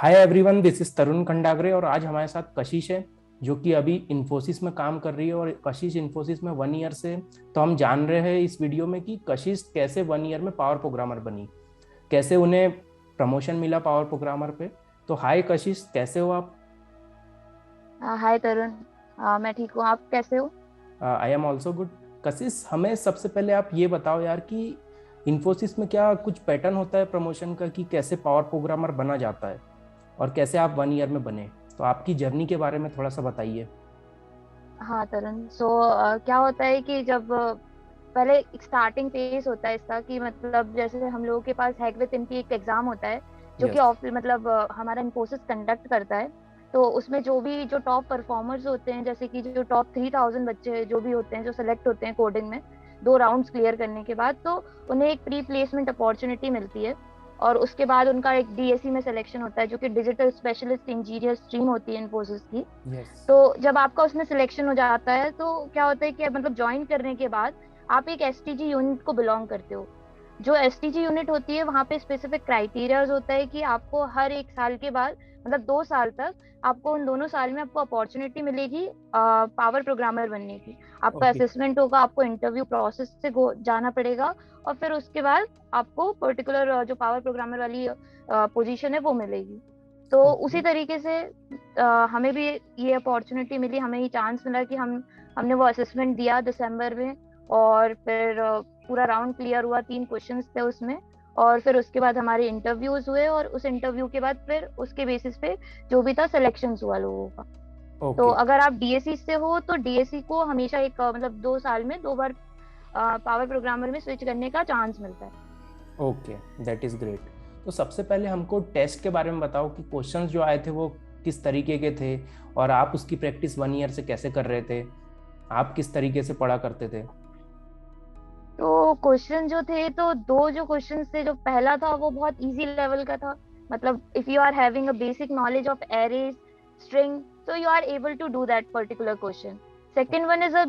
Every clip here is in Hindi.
हाय एवरीवन, दिस इज तरुण खंडागरे और आज हमारे साथ कशिश है जो कि अभी इन्फोसिस में काम कर रही है। और कशिश इन्फोसिस में 1 ईयर से, तो हम जान रहे हैं इस वीडियो में कि कशिश कैसे 1 ईयर में पावर प्रोग्रामर बनी, कैसे उन्हें प्रमोशन मिला पावर प्रोग्रामर पे। तो हाय कशिश, कैसे हो आप? हाय तरुण। मैं ठीक हूँ, आप कैसे हो? I am also good. कशिश, हमें सबसे पहले आप ये बताओ यार कि इन्फोसिस में क्या कुछ पैटर्न होता है प्रमोशन का, कि कैसे पावर प्रोग्रामर बना जाता है और कैसे आप 1 ईयर में बने। तो आपकी जर्नी के बारे में थोड़ा सा बताइए। हाँ तरुण, क्या होता है कि जब पहले एक स्टार्टिंग फेज होता है इसका, कि मतलब जैसे हम लोगों के पास हैक विद इनकी एक एग्जाम होता है जो कि यस। ऑफ मतलब हमारा इन्फोसिस कंडक्ट करता है। तो उसमें जो टॉप परफॉर्मर्स होते हैं, जैसे कि जो टॉप 3000 बच्चे जो भी होते हैं, जो सेलेक्ट होते हैं कोडिंग में 2 राउंड्स क्लियर करने के बाद, तो उन्हें एक प्री प्लेसमेंट अपॉर्चुनिटी मिलती है। और उसके बाद उनका एक डीएसई में सिलेक्शन होता है, जो कि डिजिटल स्पेशलिस्ट इंजीनियर स्ट्रीम होती है इन्फोसिस की। यस। तो जब आपका उसमें सिलेक्शन हो जाता है, तो क्या होता है कि मतलब ज्वाइन करने के बाद आप एक एसटीजी यूनिट को बिलोंग करते हो। जो एसटीजी यूनिट होती है, वहाँ पे स्पेसिफिक क्राइटेरियाज होता है कि आपको हर एक साल के बाद, मतलब 2 साल तक, आपको उन दोनों साल में आपको अपॉर्चुनिटी मिलेगी पावर प्रोग्रामर बनने की। आपका ओके। असेसमेंट होगा, आपको इंटरव्यू प्रोसेस से जाना पड़ेगा। और फिर उसके बाद आपको पर्टिकुलर जो पावर प्रोग्रामर वाली पोजीशन है वो मिलेगी। तो ओके। उसी तरीके से हमें भी ये अपॉर्चुनिटी मिली, हमें ये चांस मिला कि हमने वो असेसमेंट दिया दिसंबर में। और फिर पूरा राउंड क्लियर हुआ, 3 क्वेश्चंस थे उसमें। और फिर उसके बाद हमारे इंटरव्यूज हुए, और उस इंटरव्यू के बाद फिर उसके बेसिस पे जो भी था सिलेक्शन हुआ लोगों का। तो ओके। अगर आप डीएससी से हो तो डीएससी को हमेशा एक मतलब 2 साल में 2 बार पावर प्रोग्रामर में स्विच करने का चांस मिलता है। Okay, that is great. तो सबसे पहले हमको टेस्ट के बारे में बताओ कि क्वेश्चंस जो आए थे वो किस तरीके के थे, और आप उसकी प्रैक्टिस 1 ईयर से कैसे कर रहे थे, आप किस तरीके से पढ़ा करते थे। तो क्वेश्चन जो थे, तो दो जो क्वेश्चन थे, जो पहला था वो बहुत इजी लेवल का था। मतलब if you are having a basic knowledge of arrays, string, so you are able to do that particular question. Second one is a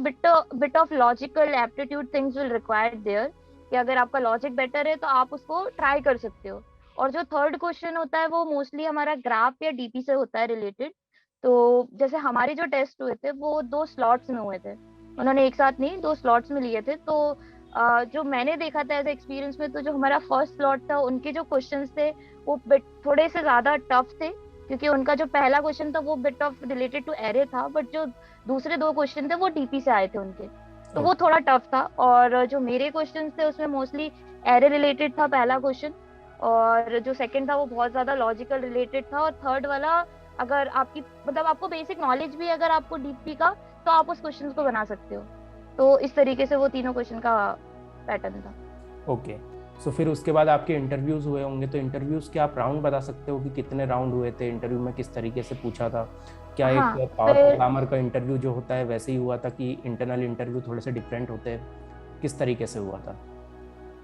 bit of logical aptitude things will require there, कि अगर आपका लॉजिक बेटर है तो आप उसको ट्राई कर सकते हो। और जो थर्ड क्वेश्चन होता है वो मोस्टली हमारा ग्राफ या डीपी से होता है रिलेटेड। तो जैसे हमारे जो टेस्ट हुए थे वो 2 स्लॉट्स में हुए थे, उन्होंने एक साथ नहीं 2 स्लॉट्स में लिए थे। तो जो मैंने देखा था एज एक्सपीरियंस में, तो जो हमारा फर्स्ट स्लॉट था उनके जो क्वेश्चंस थे वो बिट थोड़े से ज्यादा टफ थे, क्योंकि उनका जो पहला क्वेश्चन था वो bit of related to array था, बट जो दूसरे 2 क्वेश्चन थे वो डीपी से आए थे उनके। तो वो ओके। थोड़ा टफ था। और जो मेरे क्वेश्चन थे उसमें मोस्टली एरे रिलेटेड था पहला क्वेश्चन। और जो सेकंड था वो बहुत ज्यादा लॉजिकल रिलेटेड था। और थर्ड वाला, अगर आपकी मतलब आपको बेसिक नॉलेज भी अगर आपको डीपी का, तो आप उस क्वेश्चन को बना सकते हो। तो इस तरीके से वो तीनों क्वेश्चन का पैटर्न था। ओके। सो फिर उसके बाद आपके इंटरव्यूज़ हुए होंगे, तो इंटरव्यूज़ के आप राउंड बता सकते हो कि कितने राउंड हुए थे, इंटरव्यू में किस तरीके से पूछा था। क्या एक हाँ पावर फिर प्रोग्रामर का इंटरव्यू जो होता है वैसे ही हुआ था, कि इंटरनल इंटरव्यू थोड़े से डिफरेंट होते हैं, किस तरीके से हुआ था?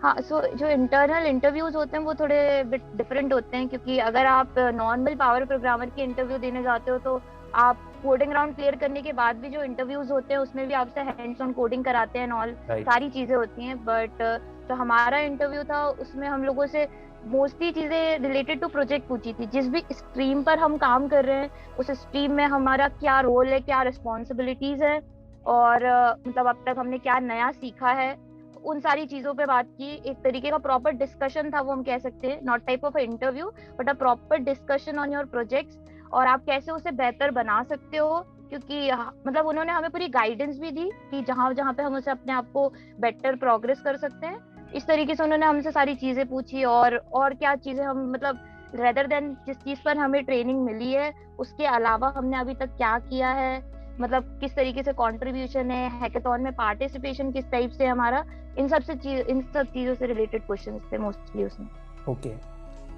हाँ, जो इंटरनल इंटरव्यूज होते हैं वो थोड़े बिट डिफरेंट होते हैं, क्योंकि अगर आप नॉर्मल पावर प्रोग्रामर के इंटरव्यू देने जाते हो, तो आप कोडिंग राउंड क्लियर करने के बाद भी जो इंटरव्यूज होते हैं उसमें भी आपसे हैंड्स ऑन कोडिंग कराते हैं, ऑल राइट। सारी चीजें होती हैं। बट जो हमारा इंटरव्यू था उसमें हम लोगों से मोस्टली चीजें रिलेटेड टू प्रोजेक्ट पूछी थी, जिस भी स्ट्रीम पर हम काम कर रहे हैं उस स्ट्रीम में हमारा क्या रोल है, क्या रिस्पॉन्सिबिलिटीज है। और मतलब अब तक हमने क्या नया सीखा है, उन सारी चीजों पे बात की। एक तरीके का प्रॉपर डिस्कशन था वो, हम कह सकते हैं, not type of interview but a proper discussion on your projects, और आप कैसे उसे बेहतर बना सकते हो। क्योंकि मतलब उन्होंने हमें पूरी गाइडेंस भी दी कि जहां जहां पे हम उसे अपने आप को बेटर प्रोग्रेस कर सकते हैं। इस तरीके से उन्होंने हमसे सारी चीजें पूछी, और क्या चीजें हम मतलब रेदर देन जिस चीज पर हमें ट्रेनिंग मिली है उसके अलावा हमने अभी तक क्या किया है, मतलब किस तरीके से कंट्रीब्यूशन है, हैकेथॉन में पार्टिसिपेशन किस टाइप से हमारा, इन सब चीजों से रिलेटेड क्वेश्चंस थे मोस्टली उसमें। ओके।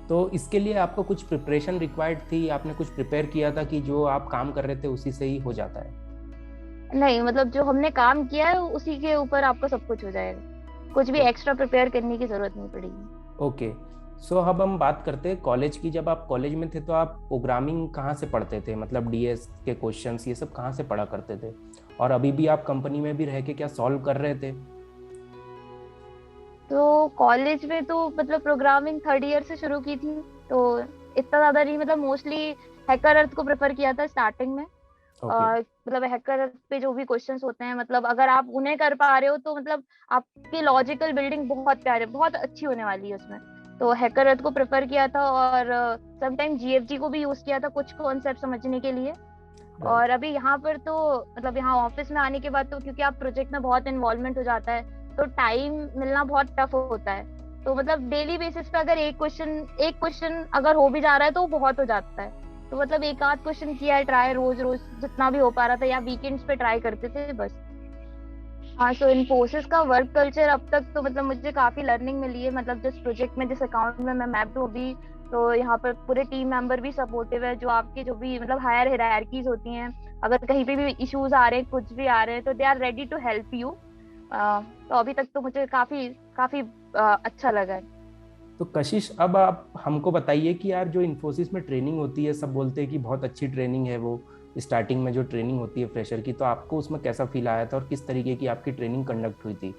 तो इसके लिए आपको कुछ प्रिपरेशन रिक्वायर्ड थी, आपने कुछ प्रिपेयर किया था कि जो आप काम कर रहे थे उसी से ही हो जाता है? नहीं, मतलब जो हमने काम किया है उसी के ऊपर आपका सब कुछ हो जाएगा, कुछ भी एक्स्ट्रा प्रिपेयर करने की जरूरत नहीं पड़ेगी। ओके। सो अब हम बात करते हैं कॉलेज की। जब आप कॉलेज में थे तो आप प्रोग्रामिंग कहाँ से पढ़ते थे, मतलब डीएस के क्वेश्चंस ये सब कहाँ से पढ़ा करते थे, और अभी भी आप कंपनी में भी रह के क्या सॉल्व कर रहे थे? तो कॉलेज में तो मतलब प्रोग्रामिंग थर्ड ईयर से शुरू की थी। तो इतना ज्यादा नहीं, मतलब मोस्टली हैकर अर्थ को प्रेफर किया था स्टार्टिंग में। ओके। मतलब हैकर अर्थ पे जो भी क्वेश्चंस होते हैं, मतलब अगर आप उन्हें कर पा रहे हो तो मतलब आपकी लॉजिकल बिल्डिंग बहुत प्यारे, बहुत अच्छी होने वाली है उसमें। तो हैकर अर्थ को प्रेफर किया था, और समटाइम जीएफजी को भी यूज किया था कुछ कॉन्सेप्ट समझने के लिए। राइट। और अभी यहाँ पर तो मतलब यहाँ ऑफिस में आने के बाद तो क्योंकि आप प्रोजेक्ट में बहुत इन्वॉल्वमेंट हो जाता है, तो टाइम मिलना बहुत टफ होता है। तो मतलब डेली बेसिस पे अगर एक क्वेश्चन अगर हो भी जा रहा है तो वो बहुत हो जाता है। तो मतलब एक आध क्वेश्चन किया है ट्राई, रोज रोज जितना भी हो पा रहा था, या वीकेंड्स पे ट्राई करते थे बस। हाँ, सो इन्फोसिस का वर्क कल्चर अब तक तो मतलब मुझे काफी लर्निंग मिली है। मतलब जिस प्रोजेक्ट में, जिस अकाउंट में मैं मैप्ड हूँ अभी, तो यहाँ पर पूरे टीम मेंबर भी सपोर्टिव है। जो आपके जो भी मतलब हायर हायरार्कीज होती हैं, अगर कहीं पे भी इश्यूज आ रहे हैं, कुछ भी आ रहे हैं, तो they are ready to help you. तो अभी तक तो मुझे काफी काफी अच्छा लगा है। तो कशिश, अब आप हमको बताइए कि यार जो इन्फोसिस में ट्रेनिंग होती है, सब बोलते हैं कि बहुत अच्छी ट्रेनिंग है वो, स्टार्टिंग में जो ट्रेनिंग होती है फ्रेशर की, तो आपको उसमें कैसा फील आया था और किस तरीके की आपकी ट्रेनिंग कंडक्ट हुई थी?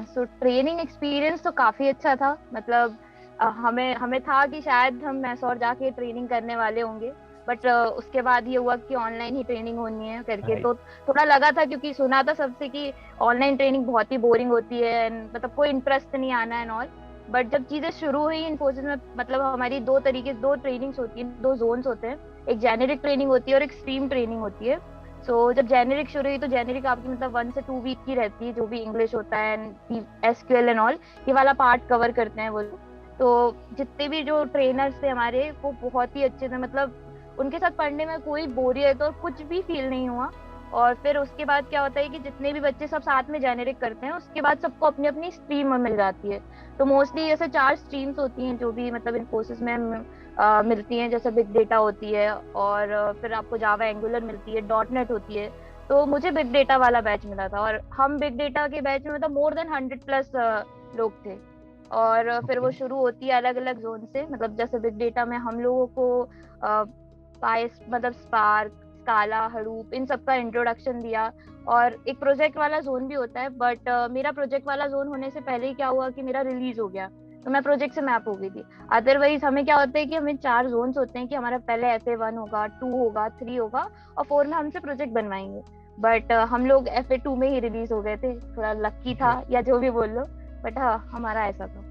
सो ट्रेनिंग एक्सपीरियंस तो काफी अच्छा था। मतलब हमें हमें था कि शायद हम मैसौर जाके ट्रेनिंग करने वाले होंगे, बट उसके बाद ये हुआ कि ऑनलाइन ही ट्रेनिंग होनी है करके। राइट। तो थोड़ा लगा था, क्योंकि सुना था सबसे कि ऑनलाइन ट्रेनिंग बहुत ही बोरिंग होती है and मतलब कोई इंटरेस्ट नहीं आना एंड ऑल। बट जब चीजें शुरू हुई इन्फोसिस में, मतलब हमारी दो ट्रेनिंग्स होती हैं, दो जोन्स होते हैं। एक जेनेरिक ट्रेनिंग होती है और एक स्ट्रीम ट्रेनिंग होती है। जब जेनेरिक शुरू हुई तो जेनेरिक आपकी मतलब 1 से 2 वीक की रहती है, जो भी इंग्लिश होता है एंड एसक्यूएल एंड ऑल, ये वाला पार्ट कवर करते हैं वो लोग। तो जितने भी जो ट्रेनर्स थे हमारे, वो बहुत ही अच्छे थे। मतलब उनके साथ पढ़ने में कोई बोरियत और कुछ भी फील नहीं हुआ। और फिर उसके बाद क्या होता है कि जितने भी बच्चे सब साथ में जेनेरिक करते हैं, उसके बाद सबको अपनी अपनी स्ट्रीम मिल जाती है। तो मोस्टली ऐसे 4 स्ट्रीम्स होती हैं जो भी मतलब इन्फोसिस में मिलती हैं। जैसे बिग डेटा होती है, और फिर आपको जावा एंगुलर मिलती है, डॉट नेट होती है। तो मुझे बिग डेटा वाला बैच मिला था, और हम बिग डेटा के बैच में मतलब मोर देन 100 प्लस लोग थे। और फिर ओके। वो शुरू होती है अलग अलग जोन से। मतलब जैसे बिग डेटा में हम लोगों को पाइस मतलब स्पार्क, स्काला, हडूप, इन सब का इंट्रोडक्शन दिया। और एक प्रोजेक्ट वाला जोन भी होता है, बट मेरा प्रोजेक्ट वाला जोन होने से पहले ही क्या हुआ कि मेरा रिलीज हो गया, तो मैं प्रोजेक्ट से मैप हो गई थी। अदरवाइज हमें क्या होता है कि हमें 4 जोन्स होते हैं कि हमारा पहले FA1 होगा, 2 होगा, 3 होगा, और 4 में हमसे प्रोजेक्ट बनवाएंगे। बट हम लोग FA2 में ही रिलीज हो गए थे। थोड़ा लक्की था या जो भी बोल लो, बट हाँ, हमारा ऐसा था।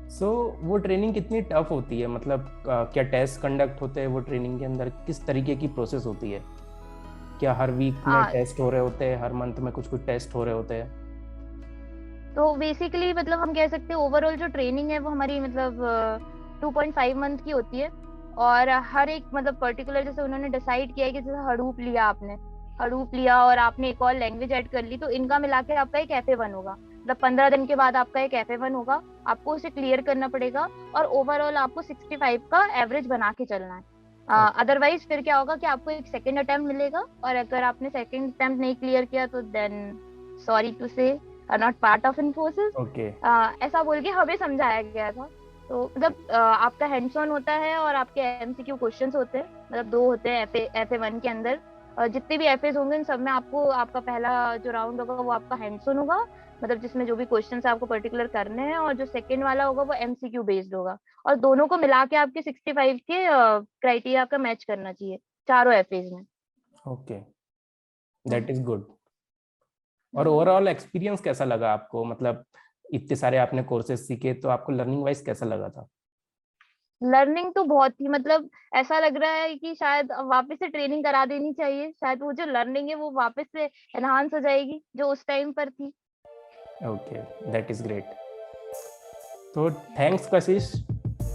वो ट्रेनिंग कितनी टफ होती है? मतलब क्या टेस्ट कंडक्ट होते हैं वो ट्रेनिंग के अंदर? किस तरीके की प्रोसेस होती है? क्या हर वीक में आ, टेस्ट हो रहे होते हैं, हर मंथ में कुछ कुछ टेस्ट हो रहे होते हैं? तो बेसिकली मतलब हम कह सकते हैं ओवरऑल जो ट्रेनिंग है वो हमारी मतलब 2.5 मंथ की होती है। और हर एक मतलब पर्टिकुलर, जैसे उन्होंने डिसाइड किया है कि जैसे हडूप लिया आपने, हडूप लिया और आपने एक और लैंग्वेज ऐड कर ली, तो इनका मिला के आपका एक FA1 होगा। मतलब 15 दिन के बाद आपका एक FA1 होगा, आपको उसे क्लियर करना पड़ेगा। और ओवरऑल आपको 65 का एवरेज बना के चलना है। अदरवाइज फिर क्या होगा कि आपको एक सेकेंड अटेम्प्ट मिलेगा, और अगर आपने सेकेंड अटेम्प्ट नहीं क्लियर किया तो देन सॉरी टू से not part of Infosys, okay. ऐसा बोल के हमें समझाया गया था। तो मतलब आपका हैंड्स ऑन होता है और आपके MCQ क्वेश्चंस होते हैं। मतलब 2 होते हैं FA1 के अंदर। जितने भी FAs होंगे उन सब में आपको आपका पहला जो राउंड होगा वो आपका हैंड्स ऑन होगा, मतलब जिसमें जो भी क्वेश्चंस आपको पर्टिकुलर करने हैं। और जो सेकंड वाला होगा वो MCQ बेस्ड होगा। और दोनों को मिला के आपके 65 के क्राइटेरिया का मैच करना चाहिए चारों FAs में। Okay, hmm. That is good. और ओवरऑल एक्सपीरियंस कैसा लगा आपको? मतलब इतने सारे आपने कोर्सेज सीखे, तो आपको लर्निंग वाइज कैसा लगा था? लर्निंग तो बहुत ही मतलब ऐसा लग रहा है कि शायद वापस से ट्रेनिंग करा देनी चाहिए। शायद वो जो लर्निंग है वो वापस से एनहांस हो जाएगी जो उस टाइम पर थी। Okay, that is great. तो thanks Kashish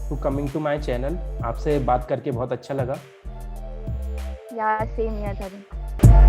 to coming to my channel. आपसे बात करके बहुत अच्छा लगा। या सेम हियर था।